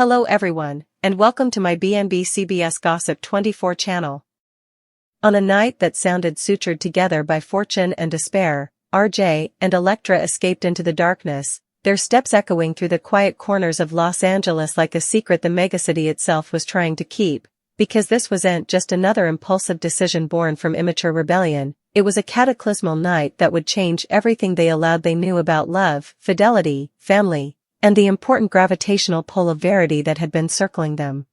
Hello everyone, and welcome to my BNB CBS Gossip 24 channel. On a night that sounded sutured together by fortune and despair, RJ and Electra escaped into the darkness, their steps echoing through the quiet corners of Los Angeles like a secret the megacity itself was trying to keep, because this wasn't just another impulsive decision born from immature rebellion, it was a cataclysmal night that would change everything they knew about love, fidelity, family, and the important gravitational pull of verity that had been circling them.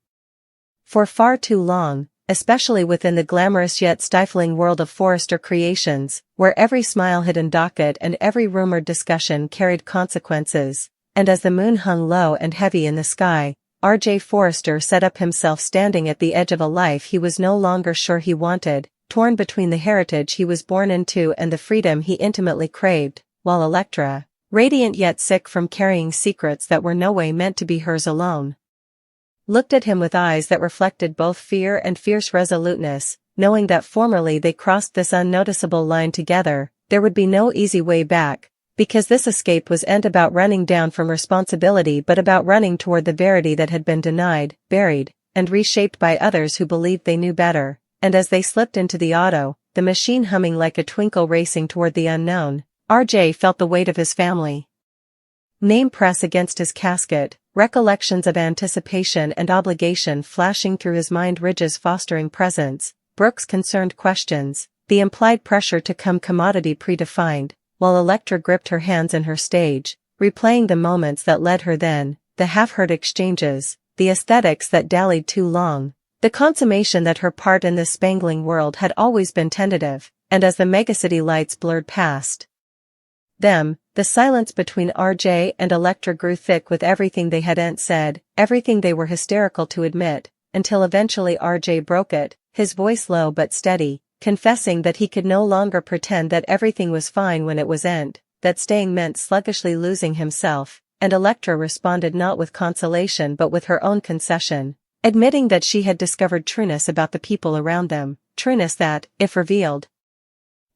For far too long, especially within the glamorous yet stifling world of Forrester Creations, where every smile hidden docket and every rumored discussion carried consequences, and as the moon hung low and heavy in the sky, R.J. Forrester set up himself standing at the edge of a life he was no longer sure he wanted, torn between the heritage he was born into and the freedom he intimately craved, while Electra, radiant yet sick from carrying secrets that were no way meant to be hers alone, looked at him with eyes that reflected both fear and fierce resoluteness, knowing that formerly they crossed this unnoticeable line together, there would be no easy way back, because this escape wasn't about running down from responsibility but about running toward the verity that had been denied, buried, and reshaped by others who believed they knew better. And as they slipped into the auto, the machine humming like a twinkle racing toward the unknown, RJ felt the weight of his family name press against his casket, recollections of anticipation and obligation flashing through his mind, Ridge's fostering presence, Brooke's concerned questions, the implied pressure to come commodity predefined, while Electra gripped her hands in her stage, replaying the moments that led her then, the half-heard exchanges, the aesthetics that dallied too long, the consummation that her part in this spangling world had always been tentative, and as the megacity lights blurred past them, the silence between RJ and Electra grew thick with everything they hadn't said, everything they were hysterical to admit, until eventually RJ broke it, his voice low but steady, confessing that he could no longer pretend that everything was fine when it wasn't, that staying meant sluggishly losing himself, and Electra responded not with consolation but with her own concession, admitting that she had discovered trueness about the people around them, trueness that, if revealed,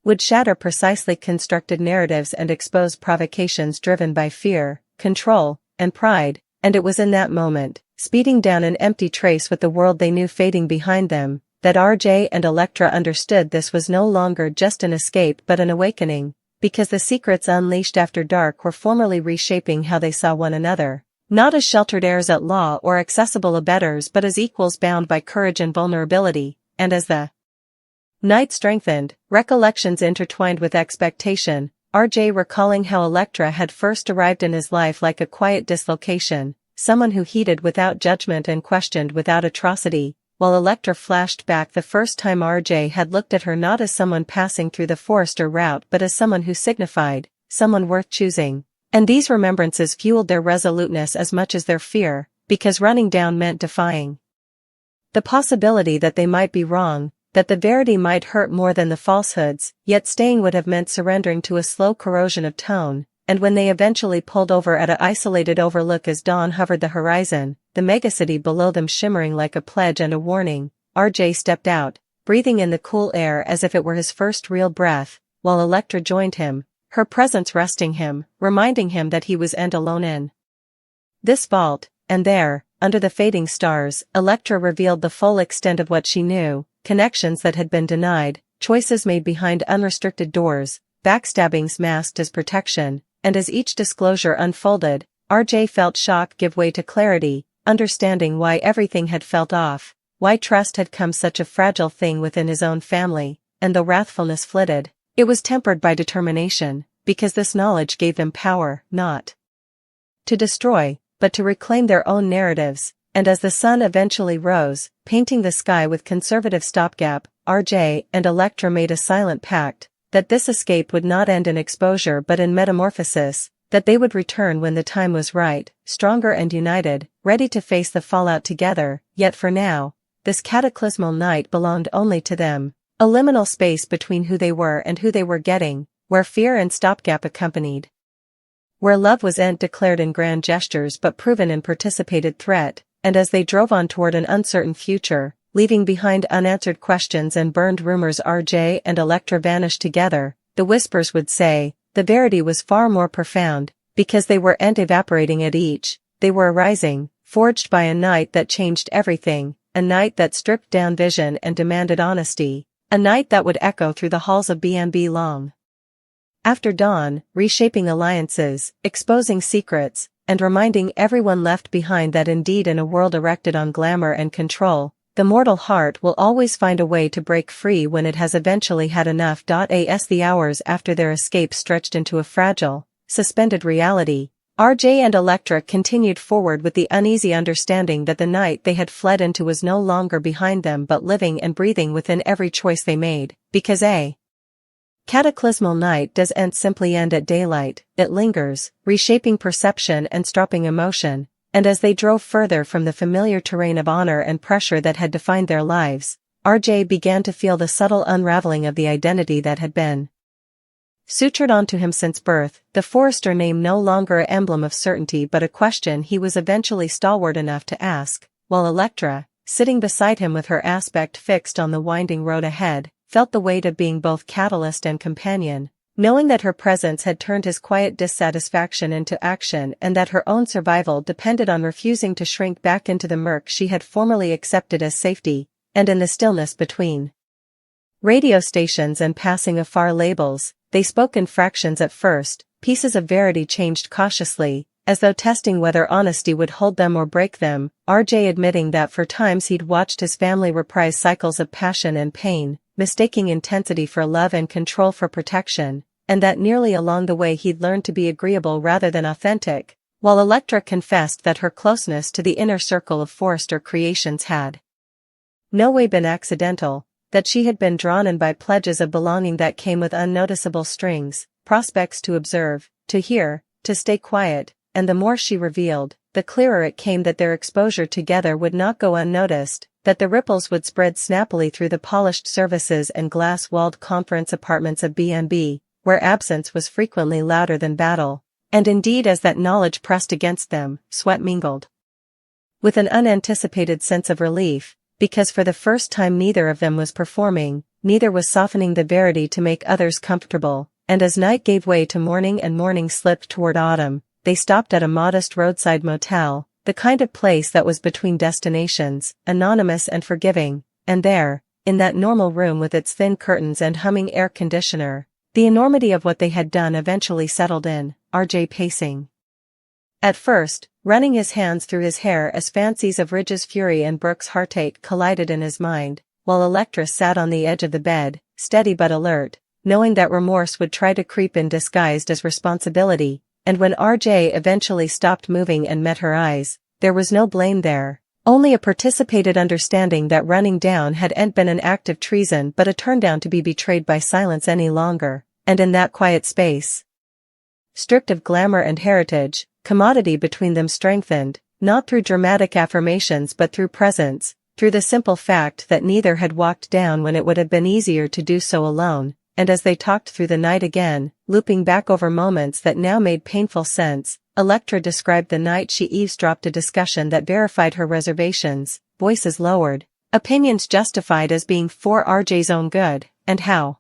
would shatter precisely constructed narratives and expose provocations driven by fear, control, and pride, and it was in that moment, speeding down an empty trace with the world they knew fading behind them, that RJ and Electra understood this was no longer just an escape but an awakening, because the secrets unleashed after dark were formally reshaping how they saw one another, not as sheltered heirs at law or accessible abettors but as equals bound by courage and vulnerability, and as the night strengthened, recollections intertwined with expectation, RJ recalling how Electra had first arrived in his life like a quiet dislocation, someone who heeded without judgment and questioned without atrocity, while Electra flashed back the first time RJ had looked at her not as someone passing through the Forrester route but as someone who signified, someone worth choosing. And these remembrances fueled their resoluteness as much as their fear, because running down meant defying the possibility that they might be wrong, that the verity might hurt more than the falsehoods, yet staying would have meant surrendering to a slow corrosion of tone, and when they eventually pulled over at an isolated overlook as dawn hovered the horizon, the megacity below them shimmering like a pledge and a warning, RJ stepped out, breathing in the cool air as if it were his first real breath, while Electra joined him, her presence resting him, reminding him that he wasn't alone in this vault, and there, under the fading stars, Electra revealed the full extent of what she knew, connections that had been denied, choices made behind unrestricted doors, backstabbings masked as protection, and as each disclosure unfolded, RJ felt shock give way to clarity, understanding why everything had felt off, why trust had come such a fragile thing within his own family, and though wrathfulness flitted, it was tempered by determination, because this knowledge gave them power, not to destroy, but to reclaim their own narratives. And as the sun eventually rose, painting the sky with conservative stopgap, RJ and Electra made a silent pact, that this escape would not end in exposure but in metamorphosis, that they would return when the time was right, stronger and united, ready to face the fallout together, yet for now, this cataclysmal night belonged only to them, a liminal space between who they were and who they were getting, where fear and stopgap accompanied, where love wasn't declared in grand gestures but proven in participated threat. And as they drove on toward an uncertain future, leaving behind unanswered questions and burned rumors, RJ and Electra vanished together, the whispers would say, the verity was far more profound, because they weren't evaporating at each, they were arising, forged by a night that changed everything, a night that stripped down vision and demanded honesty, a night that would echo through the halls of B&B long after dawn, reshaping alliances, exposing secrets, and reminding everyone left behind that indeed in a world erected on glamour and control, the mortal heart will always find a way to break free when it has eventually had enough. As the hours after their escape stretched into a fragile, suspended reality, RJ and Electra continued forward with the uneasy understanding that the night they had fled into was no longer behind them but living and breathing within every choice they made, because a cataclysmal night doesn't simply end at daylight, it lingers, reshaping perception and stropping emotion, and as they drove further from the familiar terrain of honor and pressure that had defined their lives, RJ began to feel the subtle unraveling of the identity that had been sutured onto him since birth, the Forrester name no longer an emblem of certainty but a question he was eventually stalwart enough to ask, while Electra, sitting beside him with her aspect fixed on the winding road ahead, felt the weight of being both catalyst and companion, knowing that her presence had turned his quiet dissatisfaction into action and that her own survival depended on refusing to shrink back into the murk she had formerly accepted as safety, and in the stillness between radio stations and passing afar labels, they spoke in fractions at first, pieces of verity changed cautiously, as though testing whether honesty would hold them or break them, RJ admitting that for times he'd watched his family reprise cycles of passion and pain, mistaking intensity for love and control for protection, and that nearly along the way he'd learned to be agreeable rather than authentic, while Electra confessed that her closeness to the inner circle of Forrester creations had no way been accidental, that she had been drawn in by pledges of belonging that came with unnoticeable strings, prospects to observe, to hear, to stay quiet, and the more she revealed, the clearer it came that their exposure together would not go unnoticed, that the ripples would spread snappily through the polished services and glass-walled conference apartments of B&B, where absence was frequently louder than battle, and indeed as that knowledge pressed against them, sweat mingled with an unanticipated sense of relief, because for the first time neither of them was performing, neither was softening the verity to make others comfortable, and as night gave way to morning and morning slipped toward autumn, they stopped at a modest roadside motel, the kind of place that was between destinations, anonymous and forgiving, and there, in that normal room with its thin curtains and humming air conditioner, the enormity of what they had done eventually settled in, RJ pacing at first, running his hands through his hair as fancies of Ridge's fury and Brooke's heartache collided in his mind, while Electra sat on the edge of the bed, steady but alert, knowing that remorse would try to creep in disguised as responsibility, and when RJ eventually stopped moving and met her eyes, there was no blame there, only a participated understanding that running down hadn't been an act of treason but a turndown to be betrayed by silence any longer, and in that quiet space, stripped of glamour and heritage, commodity between them strengthened, not through dramatic affirmations but through presence, through the simple fact that neither had walked down when it would have been easier to do so alone, and as they talked through the night again, looping back over moments that now made painful sense, Electra described the night she eavesdropped a discussion that verified her reservations, voices lowered, opinions justified as being for RJ's own good, and how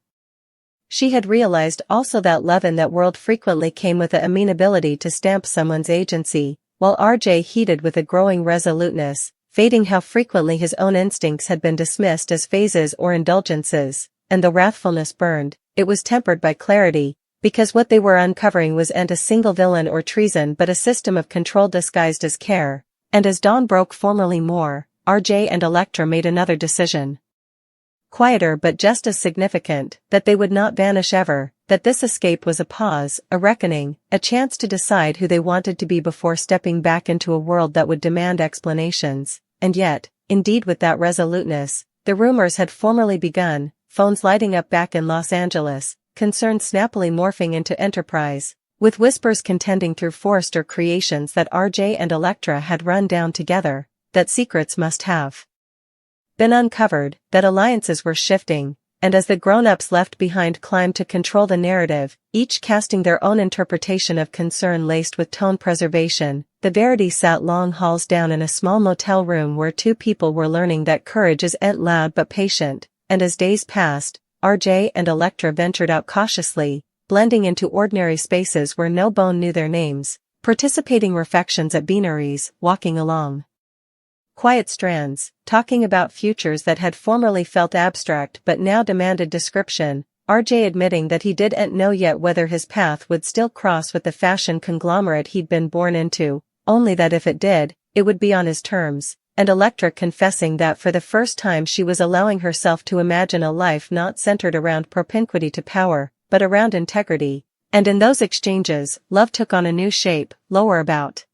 she had realized also that love in that world frequently came with the amenability to stamp someone's agency, while RJ heeded with a growing resoluteness, fading how frequently his own instincts had been dismissed as phases or indulgences, and the wrathfulness burned, it was tempered by clarity, because what they were uncovering wasn't a single villain or treason but a system of control disguised as care, and as dawn broke formally more, RJ and Electra made another decision. Quieter but just as significant, that they would not vanish ever, that this escape was a pause, a reckoning, a chance to decide who they wanted to be before stepping back into a world that would demand explanations, and yet, indeed with that resoluteness, the rumors had formally begun, phones lighting up back in Los Angeles, concerns snappily morphing into enterprise, with whispers contending through Forrester creations that RJ and Electra had run down together, that secrets must have been uncovered, that alliances were shifting, and as the grown-ups left behind climbed to control the narrative, each casting their own interpretation of concern laced with tone preservation, the Verity sat long halls down in a small motel room where two people were learning that courage isn't loud but patient, and as days passed, RJ and Electra ventured out cautiously, blending into ordinary spaces where no bone knew their names, Participating refections at beaneries, walking along quiet strands, talking about futures that had formerly felt abstract but now demanded description, RJ admitting that he didn't know yet whether his path would still cross with the fashion conglomerate he'd been born into, only that if it did, it would be on his terms, and Electra confessing that for the first time she was allowing herself to imagine a life not centered around propinquity to power, but around integrity, and in those exchanges, love took on a new shape, lower about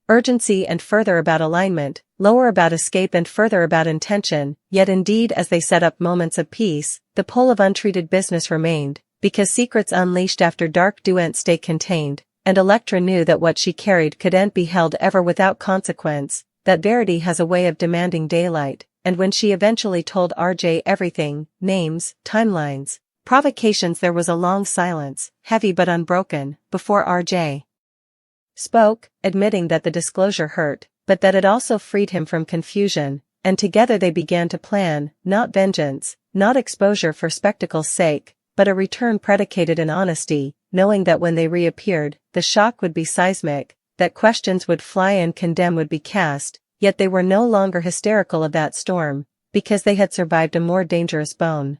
urgency and further about alignment, lower about escape and further about intention, yet indeed as they set up moments of peace, the pull of untreated business remained, because secrets unleashed after dark do'n't stay contained, and Electra knew that what she carried couldn't be held ever without consequence, that Verity has a way of demanding daylight, and when she eventually told RJ everything, names, timelines, provocations, there was a long silence, heavy but unbroken, before RJ spoke, admitting that the disclosure hurt, but that it also freed him from confusion, and together they began to plan, not vengeance, not exposure for spectacle's sake, but a return predicated in honesty, knowing that when they reappeared, the shock would be seismic, that questions would fly and condemn would be cast, yet they were no longer hysterical of that storm, because they had survived a more dangerous bone.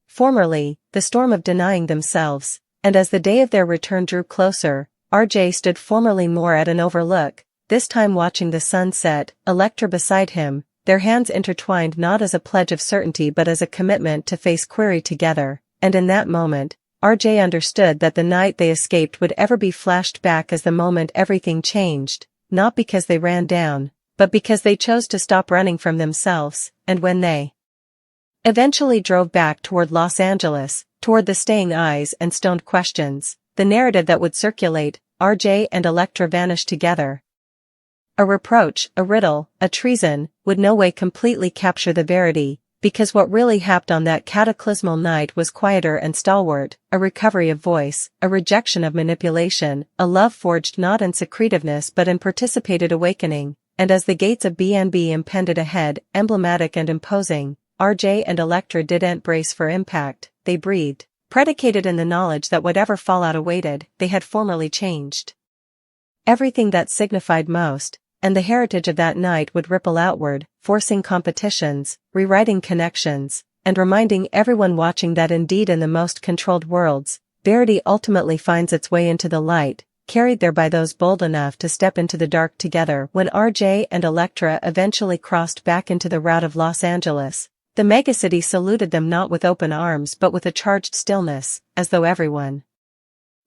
Formerly, the storm of denying themselves, and as the day of their return drew closer, RJ stood formerly more at an overlook, this time watching the sun set, Electra beside him, their hands intertwined not as a pledge of certainty but as a commitment to face query together, and in that moment, RJ understood that the night they escaped would ever be flashed back as the moment everything changed, not because they ran down, but because they chose to stop running from themselves, and when they eventually drove back toward Los Angeles, toward the staying eyes and stoned questions, the narrative that would circulate, RJ and Electra vanished together. A reproach, a riddle, a treason, would no way completely capture the Verity, because what really happened on that cataclysmal night was quieter and stalwart, a recovery of voice, a rejection of manipulation, a love forged not in secretiveness but in participated awakening, and as the gates of B&B impended ahead, emblematic and imposing, RJ and Electra didn't brace for impact, they breathed, predicated in the knowledge that whatever fallout awaited, they had formerly changed everything that signified most, and the heritage of that night would ripple outward, forcing competitions, rewriting connections, and reminding everyone watching that indeed in the most controlled worlds, Verity ultimately finds its way into the light, carried there by those bold enough to step into the dark together. When RJ and Electra eventually crossed back into the route of Los Angeles, the megacity saluted them not with open arms but with a charged stillness, as though everyone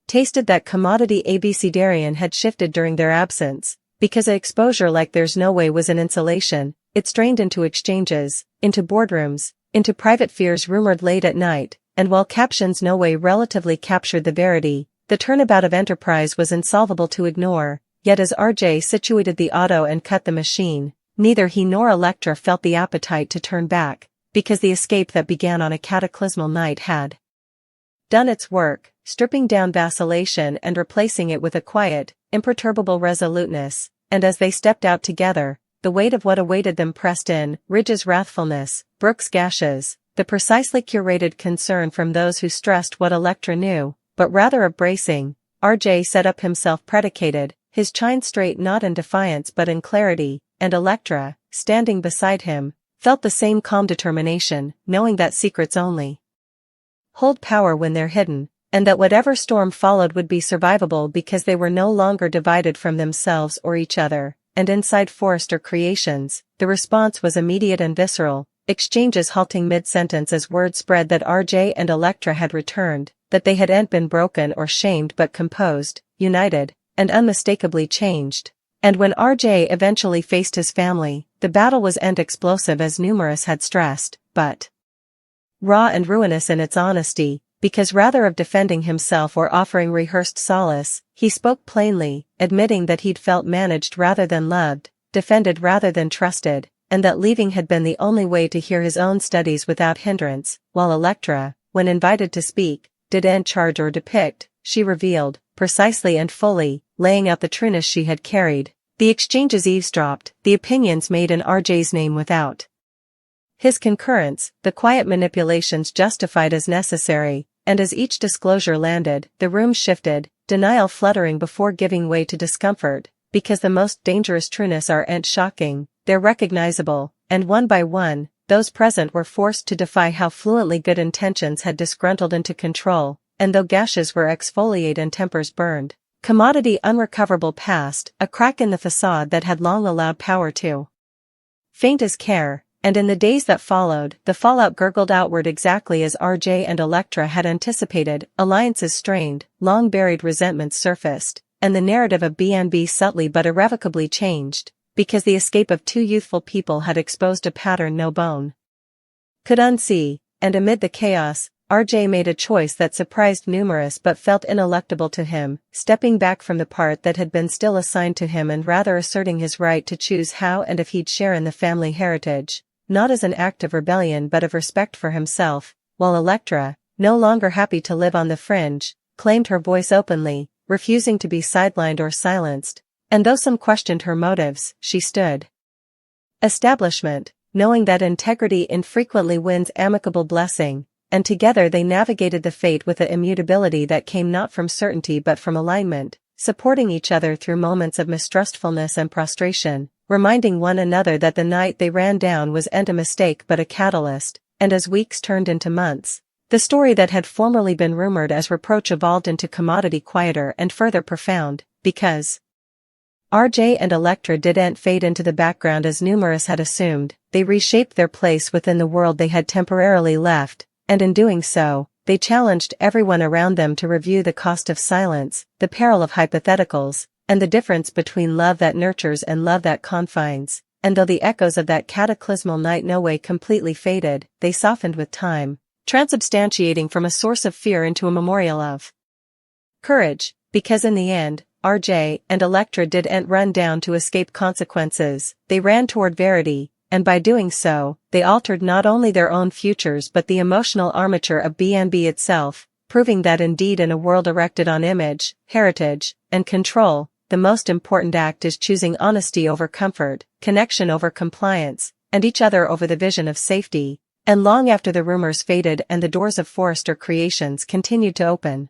tasted that commodity abecedarian had shifted during their absence, because an exposure like There's No Way was an insulation, it strained into exchanges, into boardrooms, into private fears rumored late at night, and while captions No Way relatively captured the Verity, the turnabout of Enterprise was insolvable to ignore, yet as RJ situated the auto and cut the machine, neither he nor Electra felt the appetite to turn back, because the escape that began on a cataclysmal night had done its work, stripping down vacillation and replacing it with a quiet, imperturbable resoluteness, and as they stepped out together, the weight of what awaited them pressed in, Ridge's wrathfulness, Brooke's gashes, the precisely curated concern from those who stressed what Electra knew, but rather of bracing, RJ set up himself predicated, his chine straight not in defiance but in clarity, and Electra, standing beside him, felt the same calm determination, knowing that secrets only hold power when they're hidden, and that whatever storm followed would be survivable because they were no longer divided from themselves or each other, and inside Forrester Creations, the response was immediate and visceral, exchanges halting mid-sentence as word spread that RJ and Electra had returned, that they hadn't been broken or shamed but composed, united, and unmistakably changed. And when RJ eventually faced his family, the battle was explosive as numerous had stressed, but raw and ruinous in its honesty, because rather of defending himself or offering rehearsed solace, he spoke plainly, admitting that he'd felt managed rather than loved, defended rather than trusted, and that leaving had been the only way to hear his own studies without hindrance, while Electra, when invited to speak, didn't charge or depict, she revealed, precisely and fully, laying out the trueness she had carried. The exchanges eavesdropped, the opinions made in RJ's name without his concurrence, the quiet manipulations justified as necessary, and as each disclosure landed, the room shifted, denial fluttering before giving way to discomfort, because the most dangerous truths aren't shocking, they're recognizable, and one by one, those present were forced to defy how fluently good intentions had disgruntled into control, and though gashes were exfoliated and tempers burned, commodity unrecoverable past, a crack in the facade that had long allowed power to faint as care, and in the days that followed, the fallout gurgled outward exactly as RJ and Electra had anticipated, alliances strained, long-buried resentments surfaced, and the narrative of BNB subtly but irrevocably changed, because the escape of two youthful people had exposed a pattern no bone could unsee, and amid the chaos, RJ made a choice that surprised numerous but felt ineluctable to him, stepping back from the part that had been still assigned to him and rather asserting his right to choose how and if he'd share in the family heritage, not as an act of rebellion but of respect for himself, while Electra, no longer happy to live on the fringe, claimed her voice openly, refusing to be sidelined or silenced, and though some questioned her motives, she stood establishment, knowing that integrity infrequently wins amicable blessing, and together they navigated the fate with an immutability that came not from certainty but from alignment, supporting each other through moments of mistrustfulness and prostration, reminding one another that the night they ran down wasn't a mistake but a catalyst, and as weeks turned into months, the story that had formerly been rumored as reproach evolved into commodity quieter and further profound, because RJ and Electra didn't fade into the background as numerous had assumed, they reshaped their place within the world they had temporarily left, and in doing so, they challenged everyone around them to review the cost of silence, the peril of hypotheticals, and the difference between love that nurtures and love that confines, and though the echoes of that cataclysmal night no way completely faded, they softened with time, transubstantiating from a source of fear into a memorial of courage, because in the end, RJ and Electra didn't run down to escape consequences, they ran toward verity, and by doing so, they altered not only their own futures but the emotional armature of BNB itself, proving that indeed in a world erected on image, heritage, and control, the most important act is choosing honesty over comfort, connection over compliance, and each other over the vision of safety, and long after the rumors faded and the doors of Forrester Creations continued to open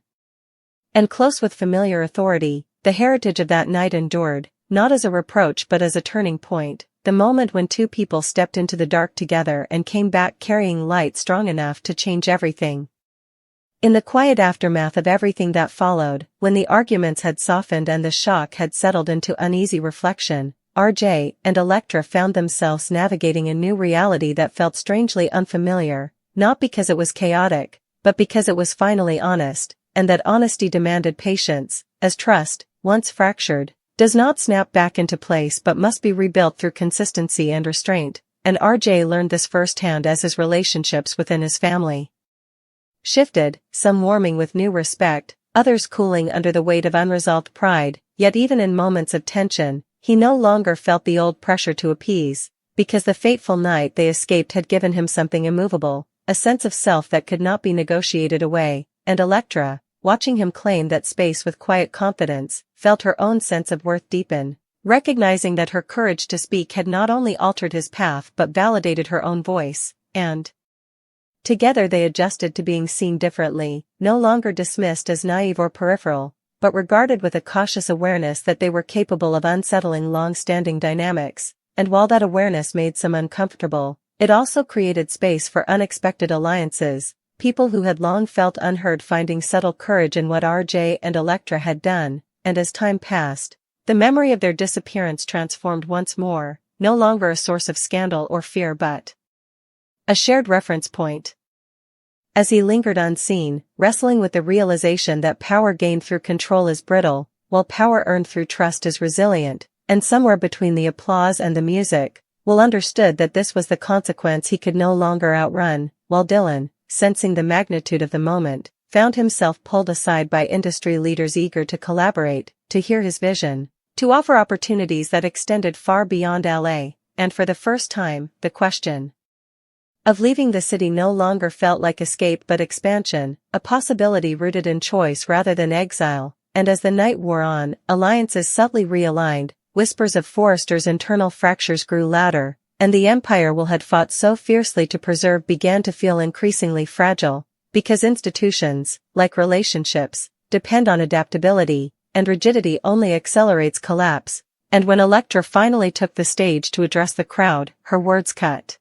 and close with familiar authority, the heritage of that night endured, not as a reproach but as a turning point, the moment when two people stepped into the dark together and came back carrying light strong enough to change everything. In the quiet aftermath of everything that followed, when the arguments had softened and the shock had settled into uneasy reflection, RJ and Electra found themselves navigating a new reality that felt strangely unfamiliar, not because it was chaotic, but because it was finally honest, and that honesty demanded patience, as trust, once fractured, does not snap back into place but must be rebuilt through consistency and restraint, and RJ learned this firsthand as his relationships within his family shifted, some warming with new respect, others cooling under the weight of unresolved pride, yet even in moments of tension, he no longer felt the old pressure to appease, because the fateful night they escaped had given him something immovable, a sense of self that could not be negotiated away, and Electra, watching him claim that space with quiet confidence, felt her own sense of worth deepen, recognizing that her courage to speak had not only altered his path but validated her own voice, and together they adjusted to being seen differently, no longer dismissed as naive or peripheral, but regarded with a cautious awareness that they were capable of unsettling long-standing dynamics, and while that awareness made some uncomfortable, it also created space for unexpected alliances, people who had long felt unheard finding subtle courage in what RJ and Electra had done, and as time passed, the memory of their disappearance transformed once more, no longer a source of scandal or fear but a shared reference point. As he lingered unseen, wrestling with the realization that power gained through control is brittle, while power earned through trust is resilient, and somewhere between the applause and the music, Will understood that this was the consequence he could no longer outrun, while Dylan, sensing the magnitude of the moment, found himself pulled aside by industry leaders eager to collaborate, to hear his vision, to offer opportunities that extended far beyond LA, and for the first time, the question of leaving the city no longer felt like escape but expansion, a possibility rooted in choice rather than exile, and as the night wore on, alliances subtly realigned, whispers of Forrester's internal fractures grew louder, and the empire Will had fought so fiercely to preserve began to feel increasingly fragile, because institutions, like relationships, depend on adaptability, and rigidity only accelerates collapse. And when Electra finally took the stage to address the crowd, her words cut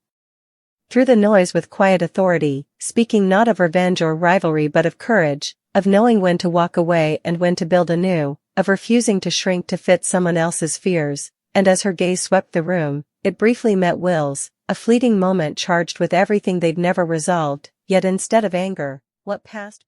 through the noise with quiet authority, speaking not of revenge or rivalry but of courage, of knowing when to walk away and when to build anew, of refusing to shrink to fit someone else's fears. And as her gaze swept the room, it briefly met Will's, a fleeting moment charged with everything they'd never resolved, yet instead of anger, what passed